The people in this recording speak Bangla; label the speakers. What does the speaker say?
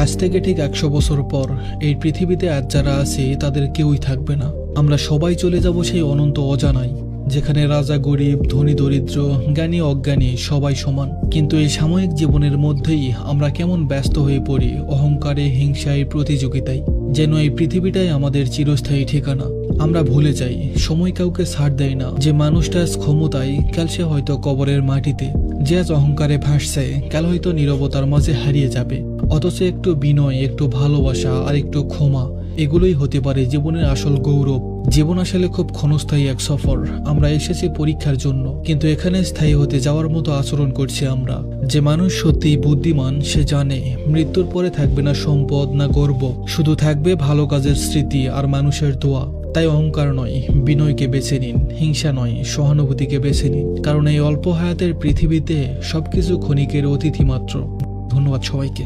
Speaker 1: আজ থেকে ঠিক 100 বছর পর এই পৃথিবীতে আজ যারা আছে তাদের কেউই থাকবে না। আমরা সবাই চলে যাব সেই অনন্ত অজানায়, যেখানে রাজা গরিব, ধনী দরিদ্র, জ্ঞানী অজ্ঞানী সবাই সমান। কিন্তু এই সাময়িক জীবনের মধ্যেই আমরা কেমন ব্যস্ত হয়ে পড়ি অহংকারে, হিংসায়, প্রতিযোগিতায়, যেন এই পৃথিবীটাই আমাদের চিরস্থায়ী ঠিকানা। আমরা ভুলে যাই সময় কাউকে ছাড় দেয় না। যে মানুষটা আজ ক্ষমতায়, কাল সে হয়তো কবরের মাটিতে। যে আজ অহংকারে ভাসছে, কাল হয়তো নীরবতার মাঝে হারিয়ে যাবে। অথচ একটু বিনয়, একটু ভালোবাসা আর একটু ক্ষমা, এগুলোই হতে পারে জীবনের আসল গৌরব। জীবন আসলে খুব ক্ষণস্থায়ী এক সফর। আমরা এসেছি পরীক্ষার জন্য, কিন্তু এখানে স্থায়ী হতে যাওয়ার মতো আচরণ করছি আমরা। যে মানুষ সত্যিই বুদ্ধিমান সে জানে মৃত্যুর পরে থাকবে না সম্পদ, না গর্ব, শুধু থাকবে ভালো কাজের স্মৃতি আর মানুষের দোয়া। তাই অহংকার নয়, বিনয়কে বেছে নিন। হিংসা নয়, সহানুভূতিকে বেছে নিন। কারণ এই অল্প হায়াতের পৃথিবীতে সবকিছু ক্ষণিকের অতিথি মাত্র। ধন্যবাদ সবাইকে।